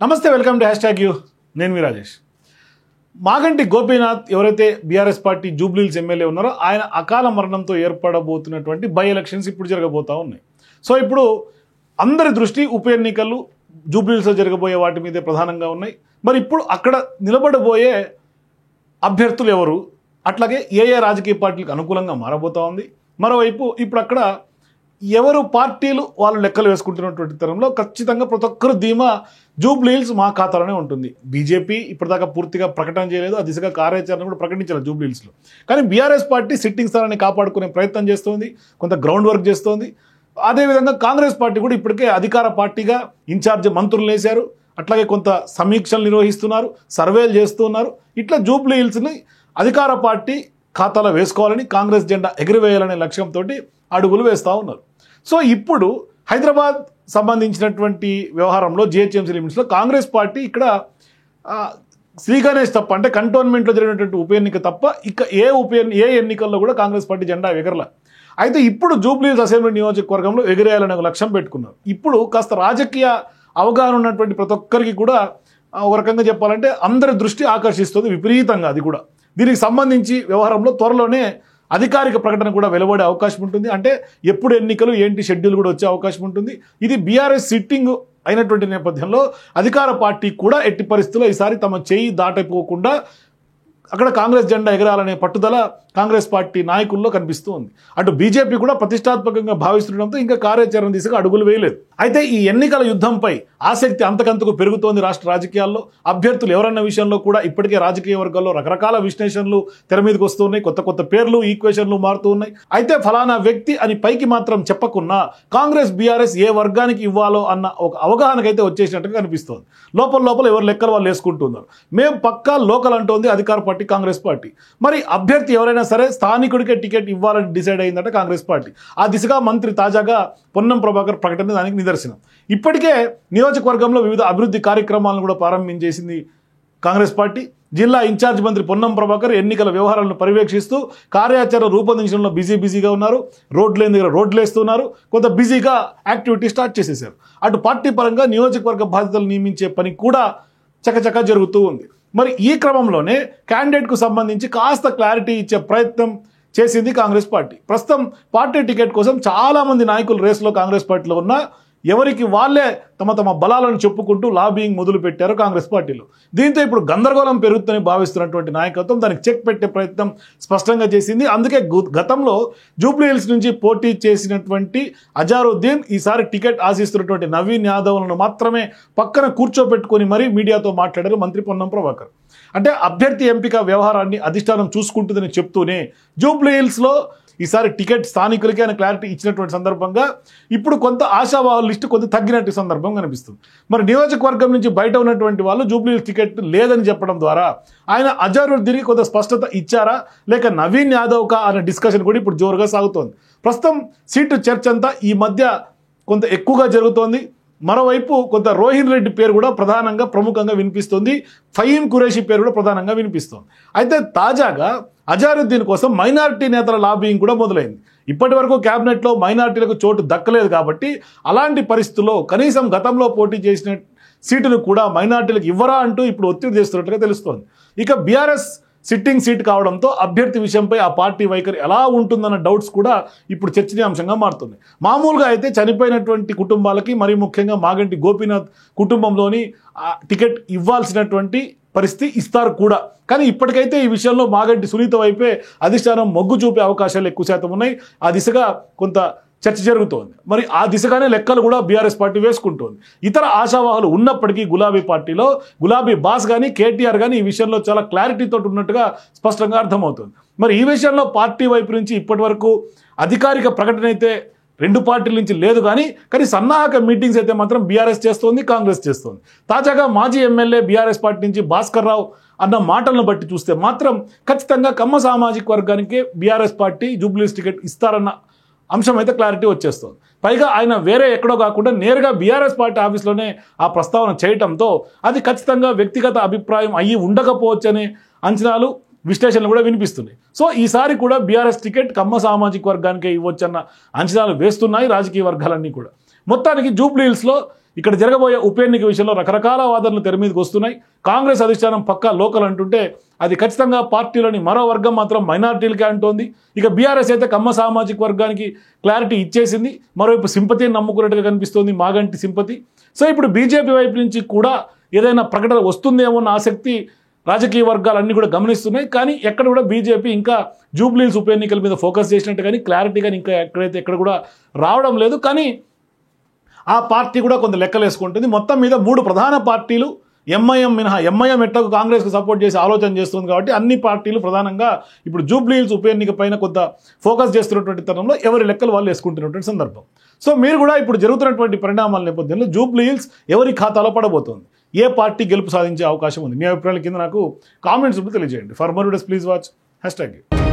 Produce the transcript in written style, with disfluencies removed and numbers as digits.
నమస్తే, welcome to #you. నేను మీ రాజేష్. మాగంటి గోపీనాథ్ ఎవరైతే బీఆర్ఎస్ పార్టీ జూబ్లీహిల్స్ ఎమ్మెల్యే ఉన్నారో ఆయన అకాల మరణంతో ఏర్పడబోతున్నటువంటి బై ఎలక్షన్స్ ఇప్పుడు జరగబోతూ ఉన్నాయి. సో ఇప్పుడు అందరి దృష్టి ఉప ఎన్నికలు జూబ్లీహిల్స్లో జరగబోయే వాటి మీదే ప్రధానంగా ఉన్నాయి. మరి ఇప్పుడు అక్కడ నిలబడబోయే అభ్యర్థులు ఎవరు, అట్లాగే ఏ రాజకీయ పార్టీలకు అనుకూలంగా మారబోతూ ఉంది. మరోవైపు ఇప్పుడు అక్కడ ఎవరు పార్టీలు వాళ్ళు లెక్కలు వేసుకుంటున్నటువంటి తరంలో ఖచ్చితంగా ప్రతి ఒక్కరు ధీమా జూబ్లీహిల్స్ మా ఖాతాలోనే ఉంటుంది. బీజేపీ ఇప్పటిదాకా పూర్తిగా ప్రకటన చేయలేదు, ఆ దిశగా కార్యాచరణ కూడా ప్రకటించాలి జూబ్లీహిల్స్లో. కానీ బీఆర్ఎస్ పార్టీ సిట్టింగ్ స్థానాన్ని కాపాడుకునే ప్రయత్నం చేస్తోంది, కొంత గ్రౌండ్ వర్క్ చేస్తోంది. అదేవిధంగా కాంగ్రెస్ పార్టీ కూడా ఇప్పటికే అధికార పార్టీగా ఇన్ఛార్జ్ మంత్రులు వేశారు, అట్లాగే కొంత సమీక్షలు నిర్వహిస్తున్నారు, సర్వేలు చేస్తున్నారు. ఇట్లా జూబ్లీహిల్స్ని అధికార పార్టీ ఖాతాలో వేసుకోవాలని, కాంగ్రెస్ జెండా ఎగిరివేయాలనే లక్ష్యంతో అడుగులు వేస్తూ ఉన్నారు. సో ఇప్పుడు హైదరాబాద్ సంబంధించినటువంటి వ్యవహారంలో జిహెచ్ఎంసీ లిమిట్స్లో కాంగ్రెస్ పార్టీ ఇక్కడ శ్రీ గణేష్ తప్ప, అంటే కంటోన్మెంట్లో జరిగినటువంటి ఉప ఎన్నిక తప్ప ఇక ఏ ఎన్నికల్లో కూడా కాంగ్రెస్ పార్టీ జెండా ఎగరల. అయితే ఇప్పుడు జూబ్లీహిల్స్ అసెంబ్లీ నియోజకవర్గంలో ఎగిరేయాలనే ఒక లక్ష్యం పెట్టుకున్నారు. ఇప్పుడు కాస్త రాజకీయ అవగాహన ఉన్నటువంటి ప్రతి ఒక్కరికి కూడా ఒక రకంగా చెప్పాలంటే అందరి దృష్టి ఆకర్షిస్తుంది విపరీతంగా. అది కూడా దీనికి సంబంధించి వ్యవహారంలో త్వరలోనే అధికారిక ప్రకటన కూడా వెలువడే అవకాశం ఉంటుంది. అంటే ఎప్పుడు ఎన్నికలు ఏంటి షెడ్యూల్ కూడా వచ్చే అవకాశం ఉంటుంది. ఇది బీఆర్ఎస్ సిట్టింగ్ అయినటువంటి నేపథ్యంలో అధికార పార్టీ కూడా ఎట్టి పరిస్థితుల్లో ఈసారి తమ చేయి దాటిపోకుండా అక్కడ కాంగ్రెస్ జెండా ఎగరాలనే పట్టుదల కాంగ్రెస్ పార్టీ నాయకుల్లో కనిపిస్తూ ఉంది. అటు బీజేపీ కూడా ప్రతిష్టాత్మకంగా భావిస్తుండడంతో ఇంకా కార్యాచరణ దిశగా అడుగులు వేయలేదు. అయితే ఈ ఎన్నికల యుద్ధంపై ఆసక్తి అంతకంతకు పెరుగుతోంది రాష్ట్ర రాజకీయాల్లో. అభ్యర్థులు ఎవరన్న విషయంలో కూడా ఇప్పటికే రాజకీయ వర్గాల్లో రకరకాల విశ్లేషణలు తెర మీదకి వస్తున్నాయి, కొత్త కొత్త పేర్లు ఈక్వేషన్లు మారుతూ ఉన్నాయి. అయితే ఫలానా వ్యక్తి అని పైకి మాత్రం చెప్పకున్నా కాంగ్రెస్ బీఆర్ఎస్ ఏ వర్గానికి ఇవ్వాలో అన్న ఒక అవగాహనకైతే వచ్చేసినట్టుగా కనిపిస్తోంది. లోపల ఎవరు లెక్కలు వాళ్ళు వేసుకుంటున్నారు. మేము పక్కా లోకల్ అంటోంది అధికార పార్టీ కాంగ్రెస్ పార్టీ. మరి అభ్యర్థి ఎవరైనా సరే స్థానికుడికే టికెట్ ఇవ్వాలని డిసైడ్ అయిందట కాంగ్రెస్ పార్టీ. ఆ దిశగా మంత్రి తాజాగా పొన్నం ప్రభాకర్ ప్రకటన దానికి నిదర్శనం. ఇప్పటికే నియోజకవర్గంలో వివిధ అభివృద్ధి కార్యక్రమాలను కూడా ప్రారంభించేసింది కాంగ్రెస్ పార్టీ. జిల్లా ఇన్ఛార్జ్ మంత్రి పొన్నం ప్రభాకర్ ఎన్నికల వ్యవహారాలను పర్యవేక్షిస్తూ కార్యాచరణ రూపొందించడంలో బిజీగా ఉన్నారు. రోడ్లేని దగ్గర రోడ్లు వేస్తున్నారు, కొంత బిజీగా యాక్టివిటీ స్టార్ట్ చేసేశారు. అటు పార్టీ పరంగా నియోజకవర్గ బాధ్యతలు నియమించే పని కూడా చకచకా జరుగుతూ ఉంది. మరి ఈ క్రమంలోనే క్యాండిడేట్కు సంబంధించి కాస్త క్లారిటీ ఇచ్చే ప్రయత్నం చేసింది కాంగ్రెస్ పార్టీ. ప్రస్తుతం పార్టీ టికెట్ కోసం చాలామంది నాయకులు రేసులో కాంగ్రెస్ పార్టీలో ఉన్న ఎవరికి వాళ్ళే తమ బలాలను చెప్పుకుంటూ లాబింగ్ మొదలు పెట్టారు కాంగ్రెస్ పార్టీలో. దీంతో ఇప్పుడు గందరగోళం పెరుగుతుందని భావిస్తున్నటువంటి నాయకత్వం దానికి చెక్ పెట్టే ప్రయత్నం స్పష్టంగా చేసింది. అందుకే గతంలో జూబ్లీహిల్స్ నుంచి పోటీ చేసినటువంటి అజారుద్దీన్ ఈసారి టికెట్ ఆశిస్తున్నటువంటి నవీన్ యాదవ్లను మాత్రమే పక్కన కూర్చోబెట్టుకొని మరీ మీడియాతో మాట్లాడారు మంత్రి పొన్నం ప్రభాకర్. అంటే అభ్యర్థి ఎంపిక వ్యవహారాన్ని అధిష్టానం చూసుకుంటుందని చెప్తూనే జూబ్లీహిల్స్లో ఈసారి టికెట్ స్థానికులకే అని క్లారిటీ ఇచ్చినటువంటి సందర్భంగా ఇప్పుడు కొంత ఆశావాహుల లిస్టు కొంత తగ్గినట్టు సందర్భం కనిపిస్తుంది. మరి నియోజకవర్గం నుంచి బయట ఉన్నటువంటి వాళ్ళు జూబ్లీహిల్స్ టికెట్ లేదని చెప్పడం ద్వారా ఆయన అజారుద్దీన్కి కొంత స్పష్టత ఇచ్చారా, లేక నవీన్ యాదవ్కా అనే డిస్కషన్ కూడా ఇప్పుడు జోరుగా సాగుతోంది. ప్రస్తుతం సీటు చర్చ అంతా ఈ మధ్య కొంత ఎక్కువగా జరుగుతోంది. మరోవైపు కొంత రోహిన్ రెడ్డి పేరు కూడా ప్రముఖంగా వినిపిస్తుంది, ఫహీం ఖురేషీ పేరు కూడా ప్రధానంగా వినిపిస్తుంది. అయితే తాజాగా అజారుద్దీన్ కోసం మైనారిటీ నేతల లాబింగ్ కూడా మొదలైంది. ఇప్పటి వరకు క్యాబినెట్లో మైనారిటీలకు చోటు దక్కలేదు కాబట్టి అలాంటి పరిస్థితుల్లో కనీసం గతంలో పోటీ చేసిన సీటును కూడా మైనారిటీలకు ఇవ్వరా అంటూ ఇప్పుడు ఒత్తిడి చేస్తున్నట్టుగా తెలుస్తోంది. ఇక బీఆర్ఎస్ సిట్టింగ్ సీట్ కావడంతో అభ్యర్థి విషయంపై ఆ పార్టీ వైఖరి ఎలా ఉంటుందన్న డౌట్స్ కూడా ఇప్పుడు చర్చనీయాంశంగా మారుతుంది. మామూలుగా అయితే చనిపోయినటువంటి కుటుంబాలకి, మరీ ముఖ్యంగా మాగంటి గోపీనాథ్ కుటుంబంలోని టికెట్ ఇవ్వాల్సినటువంటి పరిస్థితి ఇస్తారు కూడా. కానీ ఇప్పటికైతే ఈ విషయంలో మాగంటి సునీత వైపే అధిష్టానం మొగ్గు చూపే అవకాశాలు ఎక్కువ శాతం ఉన్నాయి. ఆ దిశగా కొంత చర్చ జరుగుతోంది. మరి ఆ దిశగానే లెక్కలు కూడా బీఆర్ఎస్ పార్టీ వేసుకుంటోంది. ఇతర ఆశావాహులు ఉన్నప్పటికీ గులాబీ పార్టీలో గులాబీ బాస్ కానీ కేటీఆర్ కానీ ఈ విషయంలో చాలా క్లారిటీతో ఉన్నట్టుగా స్పష్టంగా అర్థమవుతుంది. మరి ఈ విషయంలో పార్టీ వైపు నుంచి ఇప్పటి వరకు అధికారిక ప్రకటన అయితే రెండు పార్టీల నుంచి లేదు. కానీ సన్నాహక మీటింగ్స్ అయితే మాత్రం బీఆర్ఎస్ చేస్తోంది, కాంగ్రెస్ చేస్తోంది. తాజాగా మాజీ ఎమ్మెల్యే బీఆర్ఎస్ పార్టీ నుంచి భాస్కర్ రావు అన్న మాటలను బట్టి చూస్తే మాత్రం ఖచ్చితంగా కమ్మ సామాజిక వర్గానికి బీఆర్ఎస్ పార్టీ జూబ్లీహిల్స్ టికెట్ ఇస్తారన్న అంశం అయితే క్లారిటీ వచ్చేస్తుంది. పైగా ఆయన వేరే ఎక్కడో కాకుండా నేరుగా బీఆర్ఎస్ పార్టీ ఆఫీస్లోనే ఆ ప్రస్తావన చేయటంతో అది ఖచ్చితంగా వ్యక్తిగత అభిప్రాయం అయ్యి ఉండకపోవచ్చనే అంచనాలు, విశ్లేషణలు కూడా వినిపిస్తున్నాయి. సో ఈసారి కూడా బీఆర్ఎస్ టికెట్ కమ్మ సామాజిక వర్గానికే ఇవ్వచ్చన్న అంచనాలు వేస్తున్నాయి రాజకీయ వర్గాలన్నీ కూడా. మొత్తానికి జూబ్లీహిల్స్లో ఇక్కడ జరగబోయే ఉప ఎన్నిక విషయంలో రకరకాల వాదనలు తెర మీదకి వస్తున్నాయి. కాంగ్రెస్ అధిష్టానం పక్కా లోకల్ అంటుంటే అది ఖచ్చితంగా పార్టీలోని మరో వర్గం మాత్రం మైనారిటీలకే అంటోంది. ఇక బీఆర్ఎస్ అయితే కమ్మ సామాజిక వర్గానికి క్లారిటీ ఇచ్చేసింది. మరోవైపు సింపతిని నమ్ముకున్నట్టుగా కనిపిస్తోంది, మాగంటి సింపతి. సో ఇప్పుడు బీజేపీ వైపు నుంచి కూడా ఏదైనా ప్రకటన వస్తుందేమో అన్న ఆసక్తి రాజకీయ వర్గాలన్నీ కూడా గమనిస్తున్నాయి. కానీ ఎక్కడ కూడా బీజేపీ ఇంకా జూబ్లీహిల్స్ ఉప ఎన్నికల మీద ఫోకస్ చేసినట్టు కానీ క్లారిటీ కానీ ఇంకా ఎక్కడ కూడా రావడం లేదు. కానీ ఆ పార్టీ కూడా కొంత లెక్కలు వేసుకుంటుంది. మొత్తం మీద 3 ప్రధాన పార్టీలు ఎంఐఎం మినహా, ఎంఐఎం ఎట్టకు కాంగ్రెస్కు సపోర్ట్ చేసి ఆలోచన చేస్తుంది కాబట్టి అన్ని పార్టీలు ప్రధానంగా ఇప్పుడు జూబ్లీహిల్స్ ఉప ఎన్నిక పైన కొంత ఫోకస్ చేస్తున్నటువంటి తరుణంలో ఎవరి లెక్కలు వాళ్ళు వేసుకుంటున్నటువంటి సందర్భం. సో మీరు కూడా ఇప్పుడు జరుగుతున్నటువంటి పరిణామాల నేపథ్యంలో జూబ్లీహిల్స్ ఎవరి ఖాతాలో పడబోతోంది, ఏ పార్టీ గెలుపు సాధించే అవకాశం ఉంది, మీ అభిప్రాయాల కింద నాకు కామెంట్స్ తెలియజేయండి. For more videos please watch #.